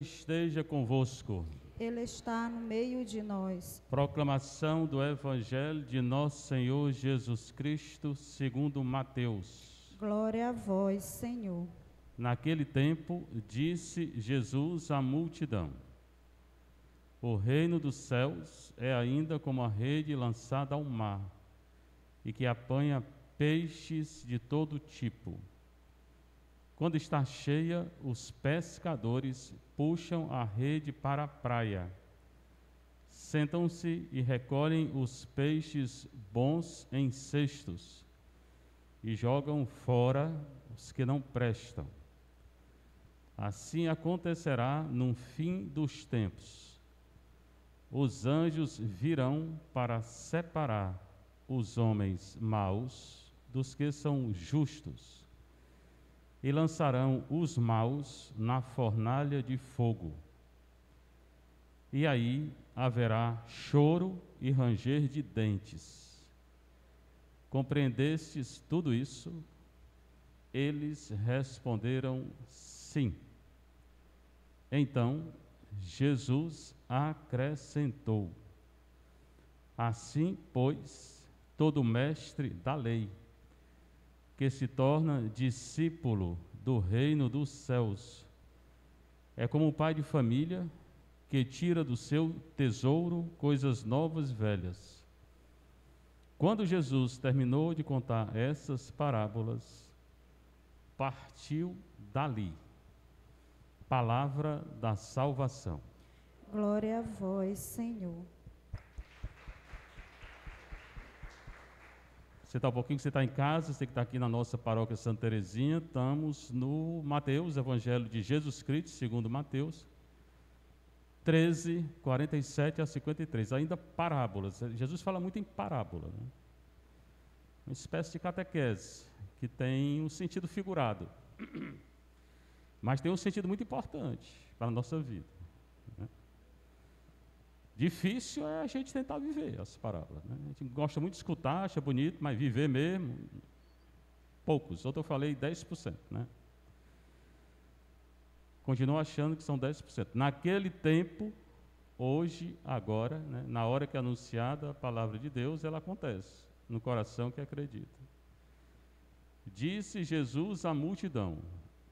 Esteja convosco. Ele está no meio de nós. Proclamação do Evangelho de nosso Senhor Jesus Cristo, segundo Mateus. Glória a vós, Senhor. Naquele tempo, disse Jesus à multidão: O reino dos céus é ainda como a rede lançada ao mar, e que apanha peixes de todo tipo. Quando está cheia, os pescadores puxam a rede para a praia. Sentam-se e recolhem os peixes bons em cestos e jogam fora os que não prestam. Assim acontecerá no fim dos tempos. Os anjos virão para separar os homens maus dos que são justos e lançarão os maus na fornalha de fogo. E aí haverá choro e ranger de dentes. Compreendestes tudo isso? Eles responderam sim. Então Jesus acrescentou: Assim, pois, todo mestre da lei que se torna discípulo do reino dos céus é como o pai de família que tira do seu tesouro coisas novas e velhas. Quando Jesus terminou de contar essas parábolas, partiu dali. Palavra da salvação. Glória a vós, Senhor. Você está um pouquinho, você está em casa, você que está aqui na nossa paróquia Santa Teresinha, estamos no Mateus, Evangelho de Jesus Cristo, segundo Mateus, 13, 47 a 53, ainda parábolas. Jesus fala muito em parábola, né? Uma espécie de catequese, que tem um sentido figurado, mas tem um sentido muito importante para a nossa vida, né? Difícil é a gente tentar viver as parábolas, né? A gente gosta muito de escutar, acha bonito, mas viver mesmo, poucos. Ontem eu falei 10%, né? Continuo achando que são 10%. Naquele tempo, hoje, agora, né, na hora que é anunciada a palavra de Deus, ela acontece no coração que acredita. Disse Jesus à multidão.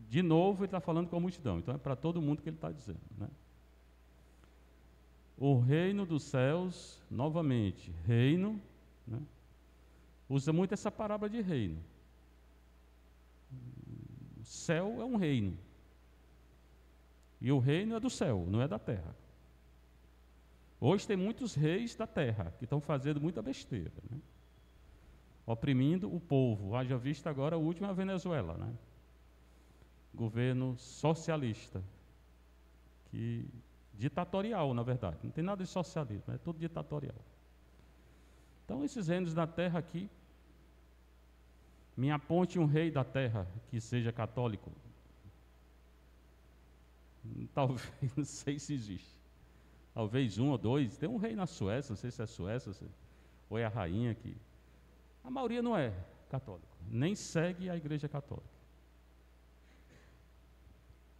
De novo ele está falando com a multidão, então é para todo mundo que ele está dizendo, né? O reino dos céus, novamente, reino, né? Usa muito essa parábola de reino. O céu é um reino. E o reino é do céu, não é da terra. Hoje tem muitos reis da terra que estão fazendo muita besteira, né? Oprimindo o povo. Haja vista agora, o último é a Venezuela, né? Governo socialista, ditatorial, na verdade, não tem nada de socialismo, é tudo ditatorial. Então, esses reinos da terra aqui, me aponte um rei da terra que seja católico. Talvez, não sei se existe. Talvez um ou dois. Tem um rei na Suécia, não sei se é Suécia, ou é a rainha que... A maioria não é católico, nem segue a igreja católica.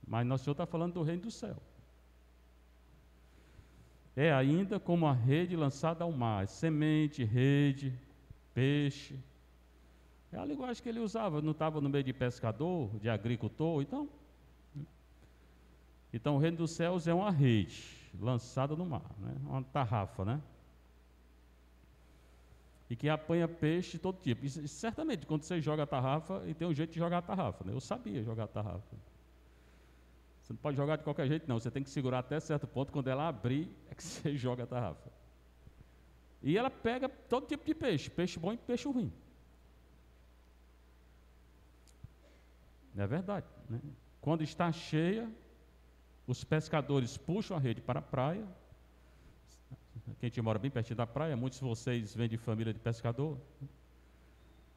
Mas nosso Senhor está falando do reino do céu. É ainda como a rede lançada ao mar, semente, rede, peixe. É a linguagem que ele usava, não estava no meio de pescador, de agricultor, então o reino dos céus é uma rede lançada no mar, né? Uma tarrafa, né? E que apanha peixe de todo tipo. E certamente, quando você joga a tarrafa, e tem um jeito de jogar a tarrafa, né? Eu sabia jogar a tarrafa. Você não pode jogar de qualquer jeito, não. Você tem que segurar até certo ponto. Quando ela abrir, é que você joga a tarrafa. E ela pega todo tipo de peixe. Peixe bom e peixe ruim. É verdade, né? Quando está cheia, os pescadores puxam a rede para a praia. Quem mora bem pertinho da praia, muitos de vocês vêm de família de pescador.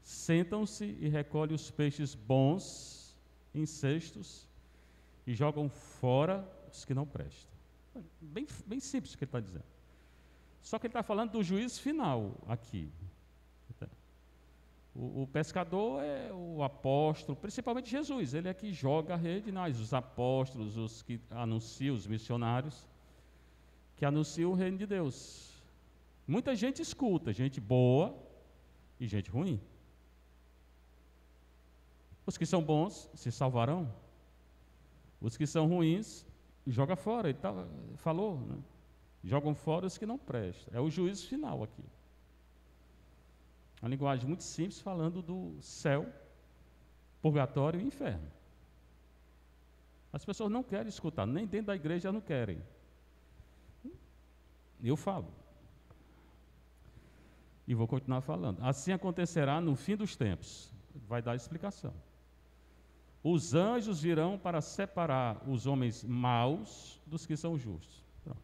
Sentam-se e recolhem os peixes bons em cestos e jogam fora os que não prestam. Bem simples o que ele está dizendo. Só que ele está falando do juízo final aqui. O pescador é o apóstolo, principalmente Jesus, ele é que joga a rede, nós, os apóstolos, os que anunciam, os missionários, que anunciam o reino de Deus. Muita gente escuta, gente boa e gente ruim. Os que são bons se salvarão, os que são ruins, joga fora, ele falou, né? Jogam fora os que não prestam, é o juízo final aqui. Uma linguagem muito simples, falando do céu, purgatório e inferno. As pessoas não querem escutar, nem dentro da igreja não querem. Eu falo. E vou continuar falando. Assim acontecerá no fim dos tempos. Vai dar explicação. Os anjos virão para separar os homens maus dos que são justos. Pronto.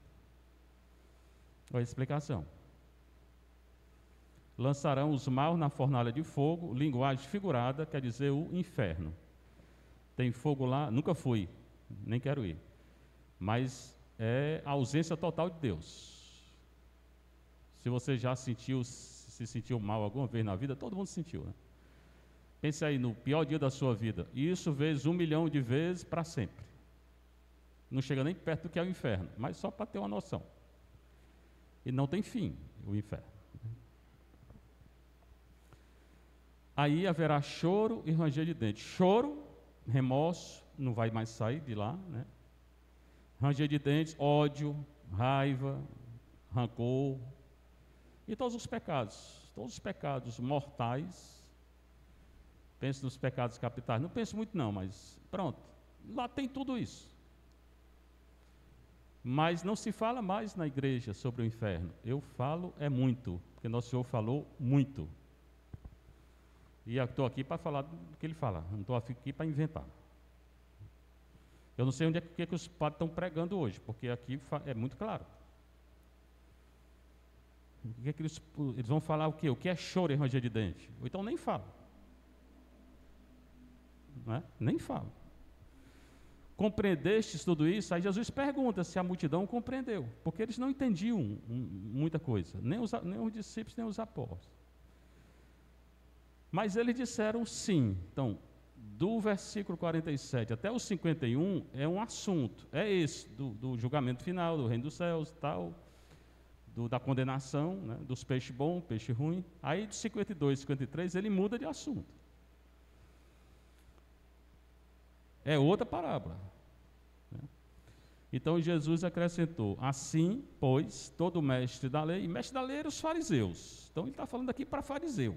Olha a explicação. Lançarão os maus na fornalha de fogo, linguagem figurada, quer dizer o inferno. Tem fogo lá, nunca fui, nem quero ir. Mas é a ausência total de Deus. Se você já se sentiu mal alguma vez na vida, todo mundo sentiu, né? Pense aí no pior dia da sua vida. Isso vezes 1 milhão de vezes para sempre. Não chega nem perto do que é o inferno, mas só para ter uma noção. E não tem fim, o inferno. Aí haverá choro e ranger de dentes. Choro, remorso, não vai mais sair de lá, né? Ranger de dentes, ódio, raiva, rancor e todos os pecados mortais. Pense nos pecados capitais. Não penso muito não, mas pronto. Lá tem tudo isso. Mas não se fala mais na igreja sobre o inferno. Eu falo é muito, porque Nosso Senhor falou muito. E eu estou aqui para falar do que ele fala, não estou aqui para inventar. Eu não sei onde é que os padres estão pregando hoje, porque aqui é muito claro. O que é que eles vão falar o quê? O que é choro e ranger de dente? Ou então nem falam. Não é? Nem falam. Compreendestes tudo isso? Aí Jesus pergunta se a multidão compreendeu, porque eles não entendiam muita coisa, nem os discípulos, nem os apóstolos. Mas eles disseram sim. Então, do versículo 47 até o 51 é um assunto, é esse, do julgamento final, do reino dos céus, tal, da condenação, né, dos peixes bons, peixe ruim. Aí, de 52 e 53, ele muda de assunto. É outra parábola. Né? Então, Jesus acrescentou, assim, pois, todo mestre da lei, e mestre da lei eram os fariseus. Então, ele está falando aqui para fariseu.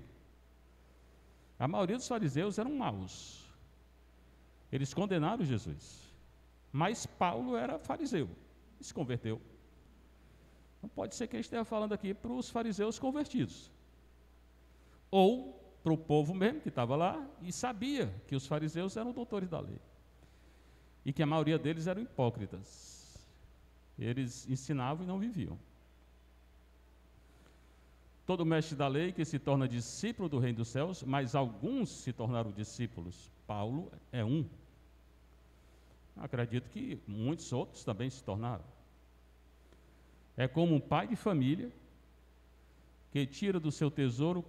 A maioria dos fariseus eram maus. Eles condenaram Jesus. Mas Paulo era fariseu e se converteu. Não pode ser que ele esteja falando aqui para os fariseus convertidos. Ou para o povo mesmo que estava lá e sabia que os fariseus eram doutores da lei. E que a maioria deles eram hipócritas. Eles ensinavam e não viviam. Todo mestre da lei que se torna discípulo do reino dos céus, mas alguns se tornaram discípulos. Paulo é um. Acredito que muitos outros também se tornaram. É como um pai de família que tira do seu tesouro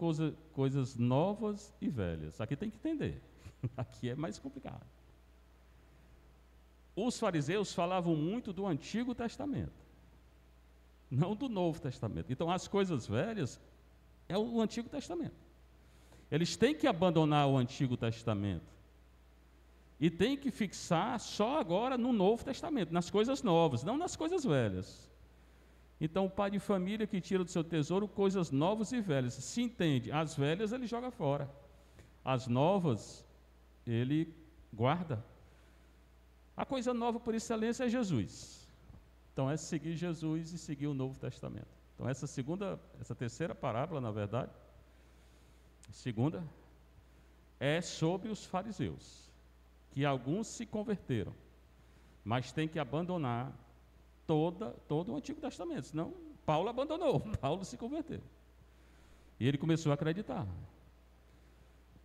coisas novas e velhas. Aqui tem que entender. Aqui é mais complicado. Os fariseus falavam muito do Antigo Testamento, não do Novo Testamento. Então, as coisas velhas é o Antigo Testamento. Eles têm que abandonar o Antigo Testamento e têm que fixar só agora no Novo Testamento, nas coisas novas, não nas coisas velhas. Então, o pai de família que tira do seu tesouro coisas novas e velhas, se entende, as velhas ele joga fora, as novas ele guarda. A coisa nova por excelência é Jesus. Então, é seguir Jesus e seguir o Novo Testamento. Então, essa terceira parábola, na verdade, segunda, é sobre os fariseus, que alguns se converteram, mas tem que abandonar todo o Antigo Testamento, senão Paulo abandonou, Paulo se converteu. E ele começou a acreditar.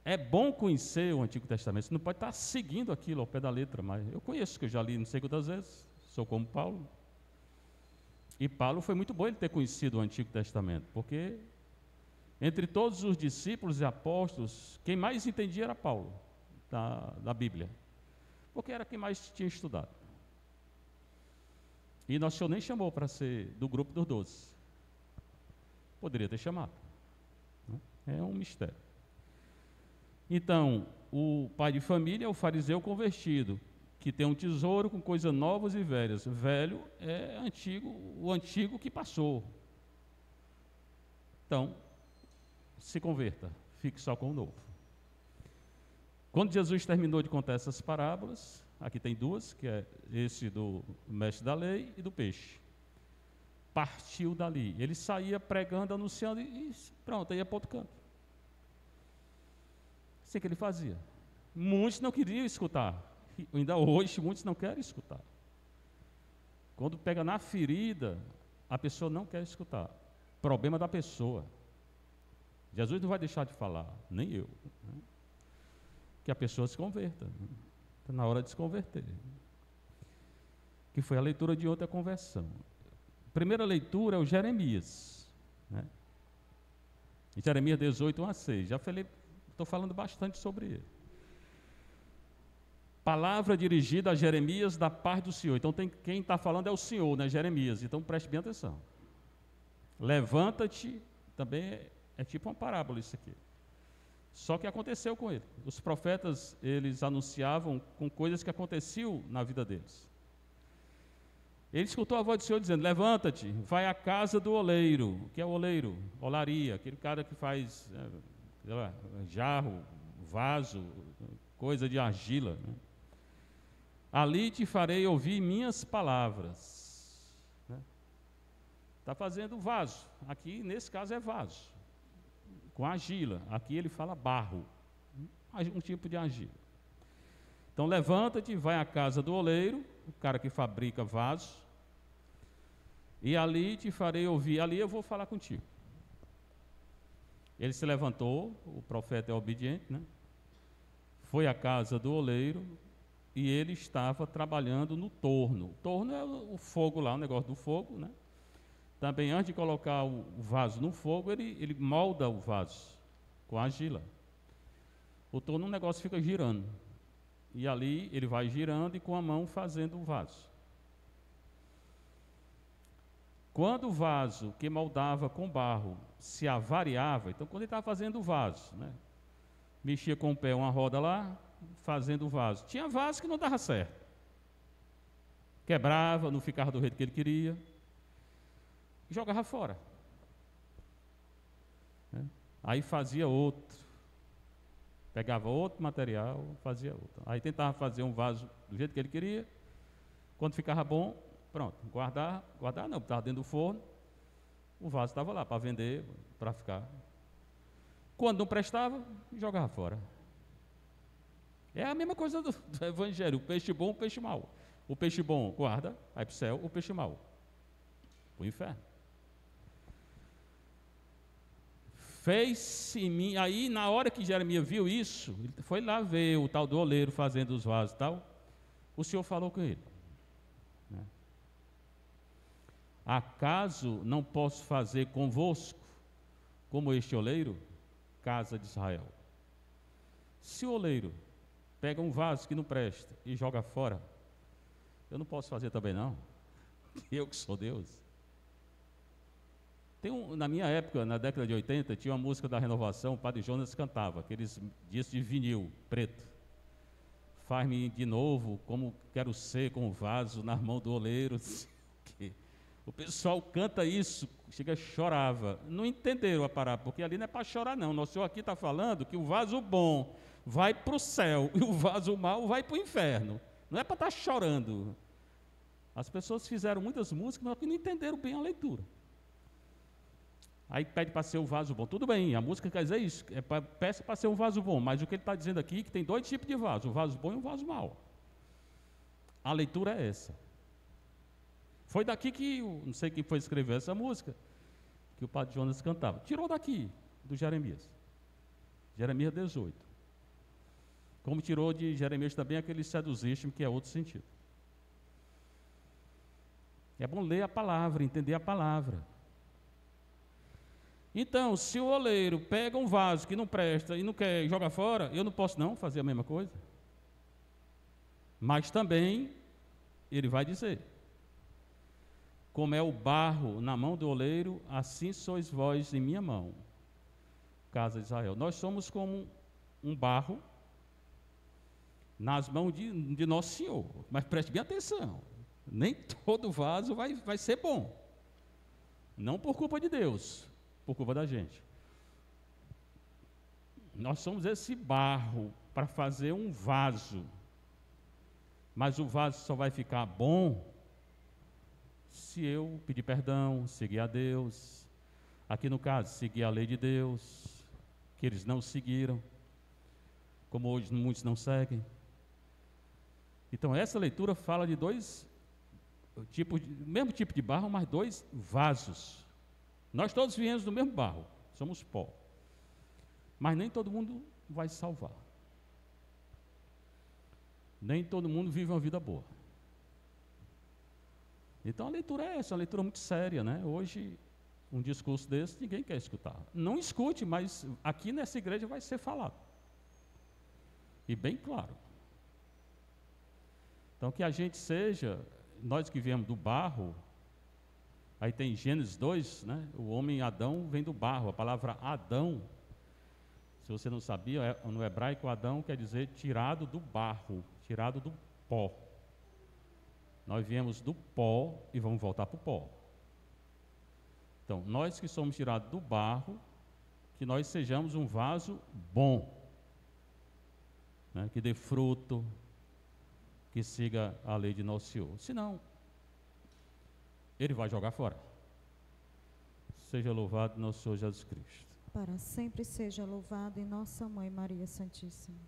É bom conhecer o Antigo Testamento, você não pode estar seguindo aquilo ao pé da letra, mas eu conheço, que eu já li não sei quantas vezes, sou como Paulo. E Paulo foi muito bom ele ter conhecido o Antigo Testamento, porque Entre todos os discípulos e apóstolos, quem mais entendia era Paulo, da Bíblia, porque era quem mais tinha estudado. E nosso Senhor nem chamou para ser do grupo dos 12. Poderia ter chamado. É um mistério. Então, o pai de família é o fariseu convertido, que tem um tesouro com coisas novas e velhas. Velho é antigo, o antigo que passou. Então, se converta, fique só com o novo. Quando Jesus terminou de contar essas parábolas, aqui tem duas, que é esse do mestre da lei e do peixe. Partiu dali. Ele saía pregando, anunciando e pronto, ia para outro canto. Assim que ele fazia. Muitos não queriam escutar. Ainda hoje, muitos não querem escutar. Quando pega na ferida, a pessoa não quer escutar. Problema da pessoa. Jesus não vai deixar de falar, nem eu. Que a pessoa se converta. Está na hora de se converter. Que foi a leitura de outra conversão. Primeira leitura é o Jeremias. Jeremias 18, 1 a 6. Já falei, estou falando bastante sobre ele. Palavra dirigida a Jeremias da parte do Senhor. Então quem está falando é o Senhor, né? Jeremias. Então preste bem atenção. Levanta-te, também é tipo uma parábola isso aqui. Só que aconteceu com ele. Os profetas, eles anunciavam com coisas que aconteciam na vida deles. Ele escutou a voz do Senhor dizendo: levanta-te, vai à casa do oleiro. O que é o oleiro? Olaria, aquele cara que faz jarro, vaso, coisa de argila. Ali te farei ouvir minhas palavras. Está fazendo vaso. Aqui, nesse caso, é vaso. Com argila. Aqui ele fala barro. Um tipo de argila. Então, levanta-te, vai à casa do oleiro, o cara que fabrica vasos, e ali te farei ouvir. Ali eu vou falar contigo. Ele se levantou, o profeta é obediente, né? Foi à casa do oleiro, e ele estava trabalhando no torno. O torno é o fogo lá, o negócio do fogo, né? Também, antes de colocar o vaso no fogo, ele molda o vaso com argila. O torno, o negócio fica girando. E ali ele vai girando e com a mão fazendo o vaso. Quando o vaso que moldava com barro se avariava, então quando ele estava fazendo o vaso, né? Mexia com o pé uma roda lá, fazendo o vaso. Tinha vaso que não dava certo. Quebrava, não ficava do jeito que ele queria. Jogava fora. Aí fazia outro. Pegava outro material, fazia outro. Aí tentava fazer um vaso do jeito que ele queria. Quando ficava bom, pronto, guardar não, estava dentro do forno. O vaso estava lá para vender, para ficar. Quando não prestava, jogava fora. É a mesma coisa do Evangelho, o peixe bom, o peixe mau. O peixe bom guarda, vai para o céu, o peixe mau para o inferno. Fez-se em mim, aí na hora que Jeremias viu isso, ele foi lá ver o tal do oleiro fazendo os vasos e tal, o Senhor falou com ele: acaso não posso fazer convosco como este oleiro, casa de Israel? Se o oleiro pega um vaso que não presta e joga fora, eu não posso fazer também não? Eu que sou Deus. Na minha época, na década de 80, tinha uma música da Renovação, o Padre Jonas cantava, aqueles discos de vinil, preto. Faz-me de novo como quero ser, com o vaso na mão do oleiro. O pessoal canta isso, chega, chorava. Não entenderam a parábola, porque ali não é para chorar não. Nosso Senhor aqui está falando que o vaso bom vai para o céu e o vaso mau vai para o inferno. Não é para estar chorando. As pessoas fizeram muitas músicas, mas que não entenderam bem a leitura. Aí pede para ser o vaso bom. Tudo bem, a música quer dizer isso, peça para ser um vaso bom, mas o que ele está dizendo aqui é que tem dois tipos de vaso, o vaso bom e o vaso mau. A leitura é essa. Foi daqui que, não sei quem foi escrever essa música, que o Padre Jonas cantava. Tirou daqui, do Jeremias. Jeremias 18. Como tirou de Jeremias também aquele seduzismo, que é outro sentido. É bom ler a palavra, entender a palavra. Então, se o oleiro pega um vaso que não presta e não quer jogar fora, eu não posso não fazer a mesma coisa. Mas também, ele vai dizer, como é o barro na mão do oleiro, assim sois vós em minha mão, casa de Israel. Nós somos como um barro nas mãos de Nosso Senhor. Mas preste bem atenção, nem todo vaso vai ser bom. Não por culpa de Deus, por culpa da gente. Nós somos esse barro para fazer um vaso. Mas o vaso só vai ficar bom se eu pedir perdão, seguir a Deus. Aqui no caso, seguir a lei de Deus, que eles não seguiram, como hoje muitos não seguem. Então, essa leitura fala de dois tipos, mesmo tipo de barro, mas dois vasos. Nós todos viemos do mesmo barro, somos pó. Mas nem todo mundo vai se salvar. Nem todo mundo vive uma vida boa. Então a leitura é essa, uma leitura muito séria, né? Hoje, um discurso desse, ninguém quer escutar. Não escute, mas aqui nessa igreja vai ser falado. E bem claro. Então que a gente seja, nós que viemos do barro, aí tem Gênesis 2, né? O homem Adão vem do barro, a palavra Adão, se você não sabia, no hebraico Adão quer dizer tirado do barro, tirado do pó. Nós viemos do pó e vamos voltar para o pó. Então, nós que somos tirados do barro, que nós sejamos um vaso bom, né, que dê fruto, que siga a lei de Nosso Senhor. Senão, ele vai jogar fora. Seja louvado nosso Senhor Jesus Cristo. Para sempre seja louvado em nossa Mãe Maria Santíssima.